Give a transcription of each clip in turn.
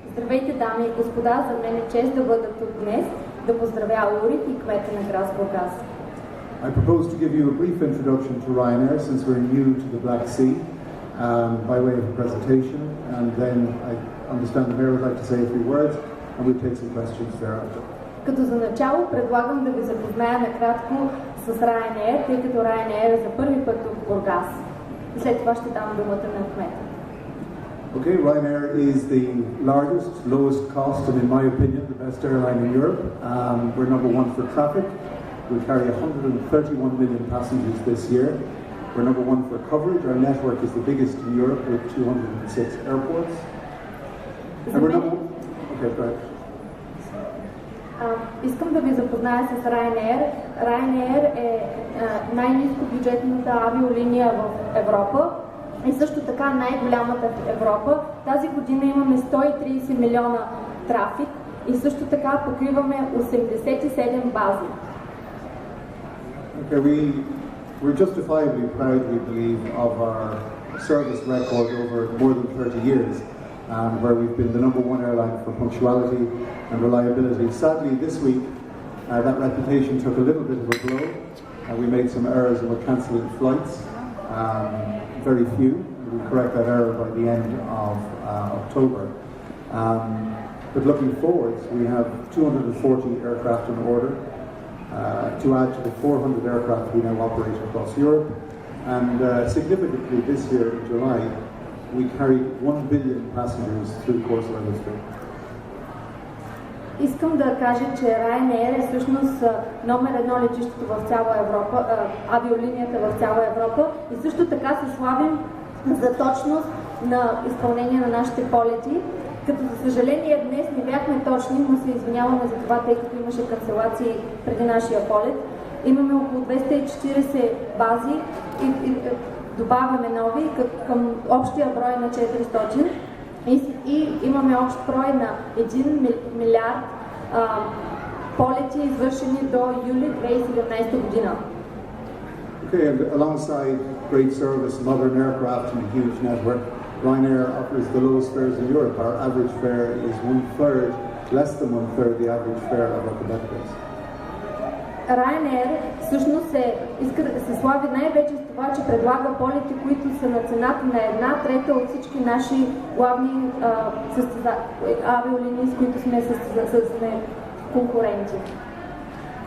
Здравейте, дами и господа, за мен е чест да бъда тук днес, да поздравя Урит и кмета на град Бургас. I propose to give you a brief introduction to Ryanair since we're new to the Black Sea by way of a presentation, and then I understand the Mayor would like to say a few words and we'll take some questions thereafter. Като за начало предлагам да ви запозная накратко с Ryanair, тъй като Ryanair е за първи път в Бургас. И след това ще дам думата на кмета. Okay, Ryanair is the largest, lowest cost, and in my opinion, the best airline in Europe. We're number one for traffic. We carry 131 million passengers this year. We're number one for coverage. Our network is the biggest in Europe with 206 airports. And we're number... Okay, go ahead. Искам да ви запозная с Ryanair. Ryanair е най-ниско бюджетната авиолиния в Европа и също така най-голямата в Европа. Тази година имаме 130 милиона трафик и също така покриваме 87 бази. Okay, we're justifiably proud, we believe, of our service record over more than 30 years, where we've been the number one airline for punctuality and reliability. Sadly, this week, that reputation took a little bit of a blow. We made some errors and we're cancelling flights, very few. We'll correct that error by the end of October. But looking forward, we have 240 aircraft in order, to add to the 400 aircraft we now operate across Europe. And significantly this year in July, we carried 1 billion passengers through the course of our history. Искам да кажа, че Ryanair е всъщност номер едно летището в цяла Европа, авиолинията в цяла Европа и също така се славим за точност на изпълнение на нашите полети. Като за съжаление днес не бяхме точни, но се извиняваме за това, тъй като имаше канцелации преди нашия полет. Имаме около 240 бази и добавяме нови към общия брой на 400 и имаме общ брой на 1 милиард полети, извършени до юли 2017 година. Okay, and alongside great service, modern aircraft and a huge network, Ryanair offers the lowest fares in Europe. Our average fare is less than one third the average fare of our competitors. Ryanair всъщност иска да се слави най-вече с това, че предлага полети, които са на цената на 1/3 от всички наши главни авиолинии, с които сме конкуренти.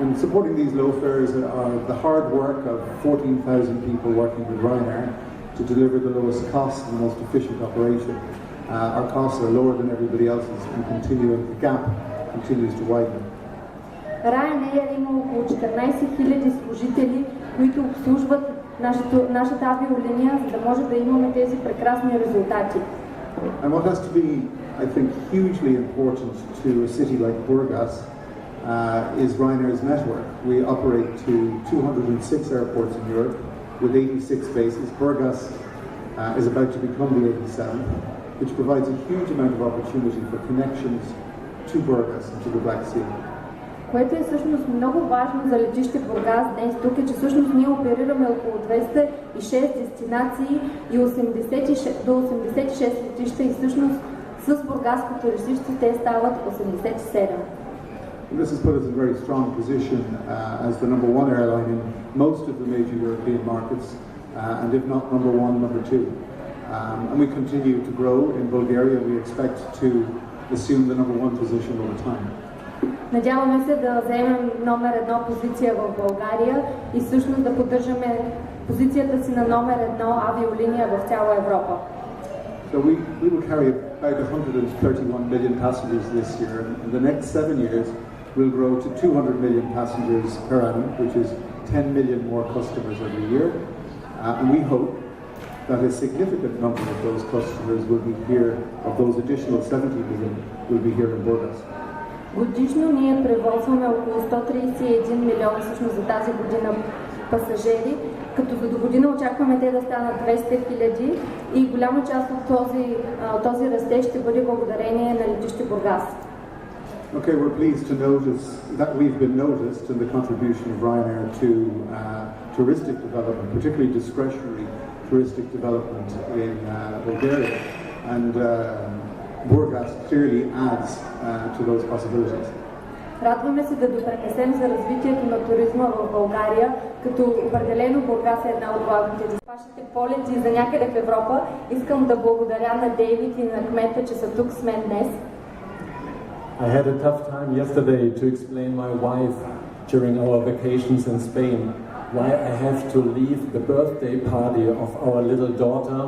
And supporting these low fares are the hard work of 14,000 people working with Ryanair to deliver the lowest cost and the most efficient operation. Our costs are lower than everybody else's and the gap continues to widen. Ryanair има около 14 000 служители, които обслужват нашата авиолиния, за да може да имаме тези прекрасни резултати. And what has to be, I think, hugely important to a city like Burgas is Ryanair's network. We operate to 206 airports in Europe with 86 bases. Burgas is about to become the 87th, which provides a huge amount of opportunity for connections to Burgas and to the Black Sea. Което е всъщност много важно за летище Бургас днес тук е, че всъщност ние оперираме около 206 дестинации и до 86 летища и всъщност с бургаското летище те стават 87. This has put us in a very strong position as the number one airline in most of the major European markets, and if not number one, number two. And we continue to grow in Bulgaria. We expect to assume the number one position over time. Надяваме се да заемем номер едно позиция в България и всъщност да поддържаме позицията си на номер едно авиолиния в цяла Европа. So we will carry about 131 million passengers this year, and in the next 7 years we'll grow to 200 million passengers per annum, which is 10 million more customers every year. And we hope that a significant number of those customers will be here, of those additional 70 million, will be here in Burgas. Годишно ние превозваме около 131 милиона всъщност за тази година пасажери, като за до година очакваме те да станат 200 хиляди и голяма част от този растеж ще бъде благодарение на летище Бургас. Okay, we're pleased to notice that we've been noticed in the contribution of Ryanair to touristic development, particularly discretionary touristic development in Bulgaria. And Burgas clearly adds to those possibilities. Радваме се да допринесем за развитието на туризма в България, като определено Бургас е една от главните. Вашите полети за някъде в Европа. Искам да благодаря на Дейвид и на кмета, че са тук с мен днес. I had a tough time yesterday to explain my wife during our vacations in Spain why I have to leave the birthday party of our little daughter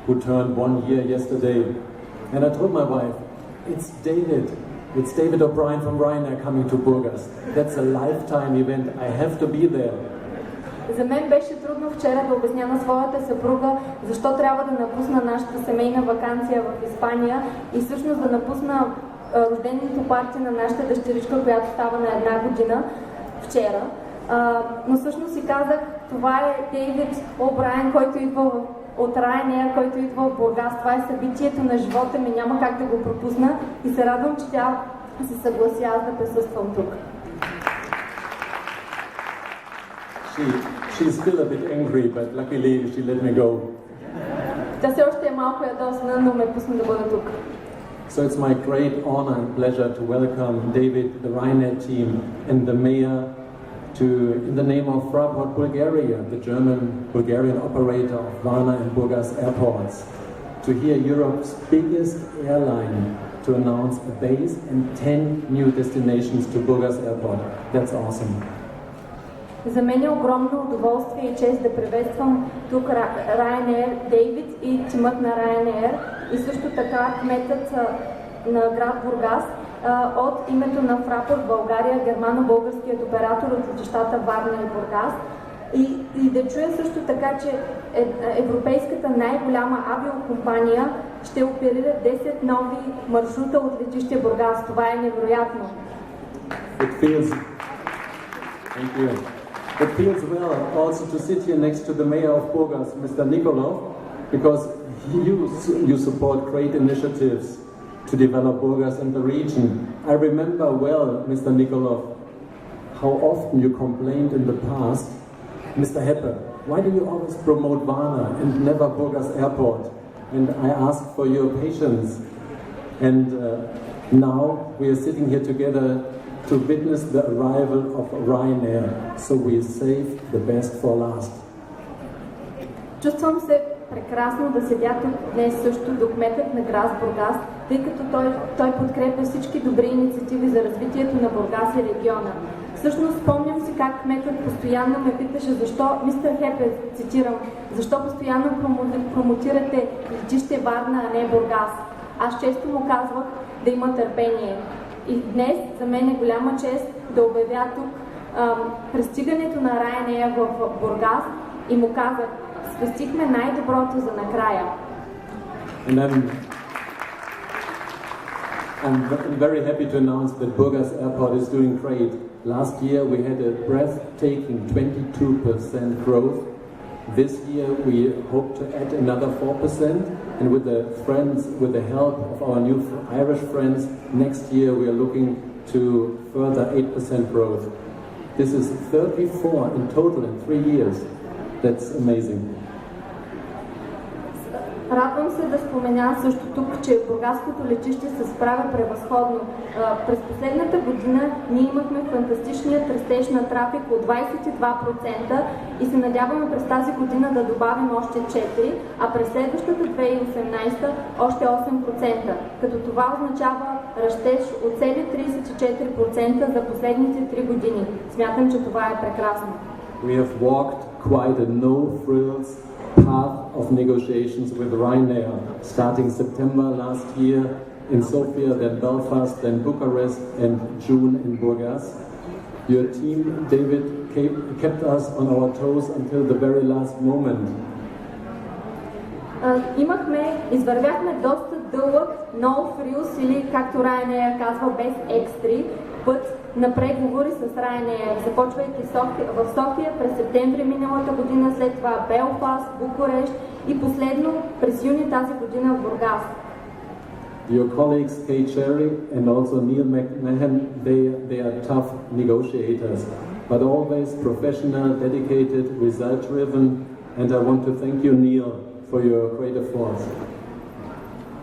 who turned 1 year yesterday. And I told my wife, it's David O'Brien from Ryanair coming to Burgas. That's a lifetime event. I have to be there. За мен беше трудно вчера да обясня на своята съпруга защо трябва да напусна нашата семейна ваканция в Испания и всъщност да напусна рожденото парти на нашата дъщеричка, която става на 1 година вчера. Но всъщност си казах, това е Дейвид О'Брайен, който идва от Ryanair, който идва от Бургас. Това е събитието на живота ми, няма как да го пропусна и се радвам, че тя се съгласи аз да присъствам тук. She's still a bit angry, but luckily she let me go. Тя все още е малко ядосна, но ме пусна да бъда тук. So it's my great honor and pleasure to welcome David, the Ryanair team, and the mayor in the name of Fraport Bulgaria, the German-Bulgarian operator of Varna and Burgas airports, to hear Europe's biggest airline to announce a base and 10 new destinations to Burgas airport. That's awesome. За мен е огромно удоволствие и чест да приветствам тук Ryanair, Дейвид и тимът на Ryanair и също така кметът на град Бургас от името на Фрапорт България, германо-българският оператор от летищата Варна и Бургас. И да чуя също така, че европейската най-голяма авиокомпания ще оперира 10 нови маршрута от летище Бургас. Това е невероятно. It feels well also to sit here next to the mayor of Burgas, Mr. Nikolov, because you support great initiatives to develop Burgas and the region. I remember well, Mr. Nikolov, how often you complained in the past, Mr. Heppe, why do you always promote Varna and never Burgas Airport? And I asked for your patience. And now we are sitting here together to witness the arrival of Ryanair, so we save the best for last. Чувствам се прекрасно да седя тук днес също до кметът на град Бургас, тъй като той подкрепя всички добри инициативи за развитието на Бургас и региона. Всъщност спомням си как кметът постоянно ме питаше защо, мистер Хепе, цитирам, защо постоянно промотирате летище Варна, а не Бургас. Аз често му казвах да има търпение. И днес за мен е голяма чест да обявя тук пристигането на Ryanair в Бургас и му казах, спестихме най-доброто за накрая. I'm very happy to announce that Burgas Airport is doing great. Last year we had a breathtaking 22% growth. This year we hope to add another 4%, and with the help of our new Irish friends, next year we are looking to further 8% growth. This is 34 in total in 3 years. That's amazing. Радвам се да спомена също тук, че бургаското летище се справя превъзходно. През последната година ние имахме фантастичният растеж на трафик от 22% и се надяваме през тази година да добавим още 4%, а през следващата 2018 още 8%, като това означава растеж от цели 34% за последните 3 години. Смятам, че това е прекрасно. We have walked quite a no-frills path of negotiations with Ryanair, starting September last year in Sofia, then Belfast, then Bucharest, and June in Burgas. Your team, David, kept us on our toes until the very last moment. Извървяхме доста дълъг no frills, или както Ryanair казва, без екстри, път на преговори с Ryanair, започвайки в София през септември миналата година, след това Белфаст, Букурещ и последно през юни тази година в Бургас. Your colleagues Kay Cherry and also Neil McMahon, they are tough negotiators, but always professional, dedicated, result-driven, and I want to thank you, Neil, for your great efforts.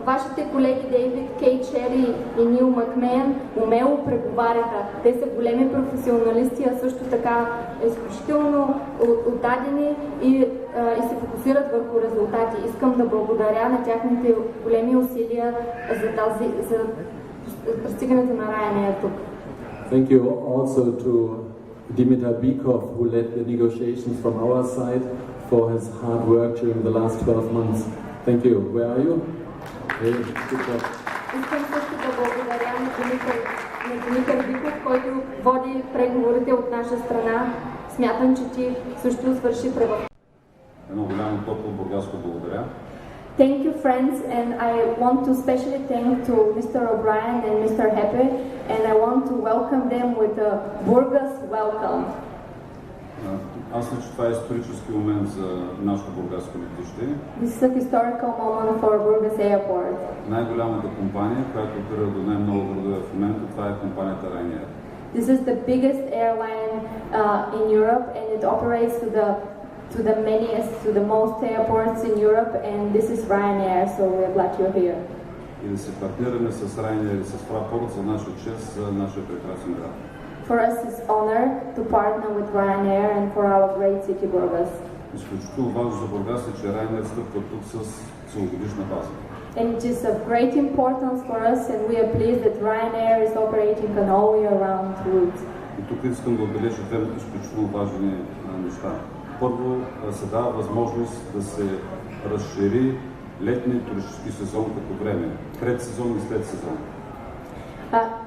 вашите колеги Дейвид, Кейт Шери и Нил Макмейн умело преговаряха. Те са големи професионалисти, а също така изключително отдадени и се фокусират върху резултати. Искам да благодаря на тяхните големи усилия за постигането на Ryanair тук. Thank you also to Dimitar Bikov, who led the negotiations from our side, for his hard work during the last 12 months. Thank you. Where are you? Hey, good job. Искам също да благодаря на Димитър Биков, който води преговорите от наша страна. Смятам, че ти също свърши превод. Едно голямо топло бургаско благодаря. Thank you, friends, and I want to specially thank to Mr. O'Brien and Mr. Hepe, and I want to welcome them with a Burgas welcome. Аз мисля, че това е исторически момент за нашето бургаско летище. This is a historical moment for Burgas Airport. Най-голямата компания, която опира до най-много градове в момента, това е компанията Ryanair. This is the biggest airline in Europe, and it operates to the most airports in Europe, and this is Ryanair, so we're glad you're here. И да се партнираме с Ryanair и с Фрайпорт за наша чест, за нашия прекрасен град. For us, it's honor to partner with Ryanair and for our great city, Burgas. Изключително важно за Бургас е, че Ryanair стъпва тук с целогодишна база. And it is of great importance for us, and we are pleased that Ryanair is operating an all-year-round route. И тук искам да отбележа две изключително важни неща. Първо, се дава възможност да се разшири летния туристически сезон като време, предсезон и след сезон.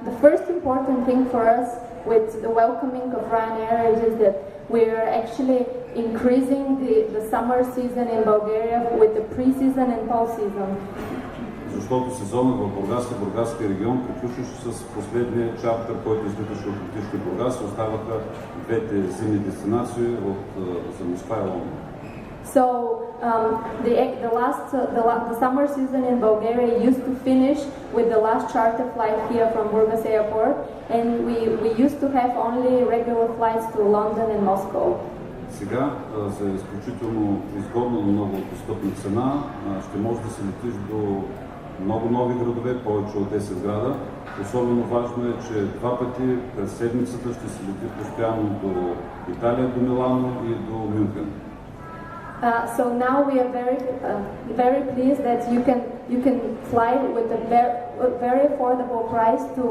The first important thing for us with the welcoming of Ryanair is that we are actually increasing the summer season in Bulgaria with the pre-season and post-season. Защото сезонът в Бургас и Бургаския регион приключваше с последния чартер, който излиташе от летище Бургас. Оставаха двете зимни дестинации за Москва и Лондон. So the summer season in Bulgaria used to finish with the last charter flight here from Burgas Airport, and we used to have only regular flights to London and Moscow. Сега за изключително изгодна, много достъпна цена ще може да се летиш до много нови градове, повече от 10 града. Особено важно е, че два пъти през седмицата ще се лети постоянно до Италия, до Милано и до Мюнхен. So now we are very pleased that you can fly with a very affordable price to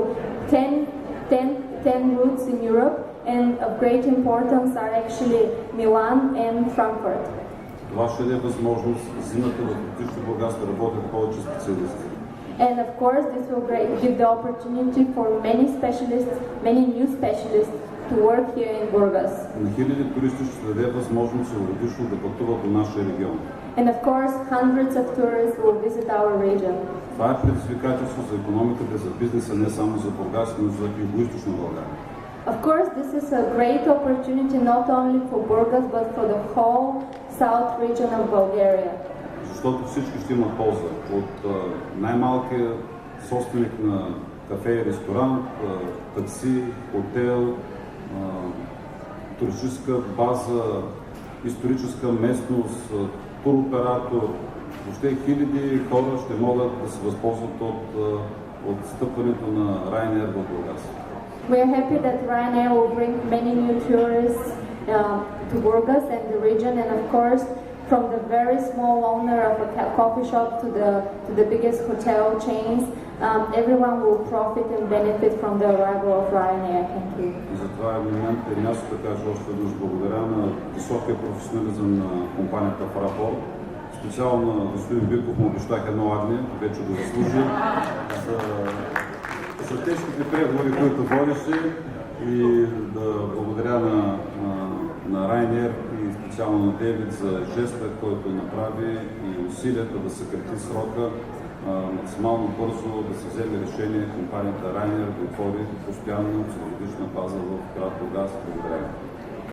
10 routes in Europe, and of great importance are actually Milan and Frankfurt. Това ще даде възможност зимата в летище Бургас да работят повече специалисти. And of course, this will give the opportunity for many new specialists to work here in Burgas. На хиляди туристи ще даде възможност целогодишно да пътуват до нашия регион. And of course, hundreds of tourists will visit our region. Това е предизвикателство за икономиката, за бизнеса, не само за Бургас, но и за Югоизточна България. Of course, this is a great opportunity not only for Burgas but for the whole south region of Bulgaria. Защото всички ще имат полза от най-малкия собственик на кафе и ресторант, такси, хотел, туристическа база, историческа местност, туроператор. Въобще хиляди хора ще могат да се възползват от стъпването на Ryanair в Бургас. We are happy that Ryanair will bring many new tourists to Burgas and the region, and of course, from the very small owner of a coffee shop to the biggest hotel chains, everyone will profit and benefit from the arrival of Ryanair. Thank you. И затова е момент и място да кажа още веднъж благодаря на високия професионализъм на компанията Фрайпорт. Специално на господин Биков му обещах едно агне, вече го заслужи. За тежките преговори, които водеше, и да благодаря на Ryanair и специално на Дейвид за жеста, който направи и усилията да съкрати срока максимално бързо да се вземе решение компанията Ryanair да отвори постоянна целогодишна база в град Бургас. Благодаря.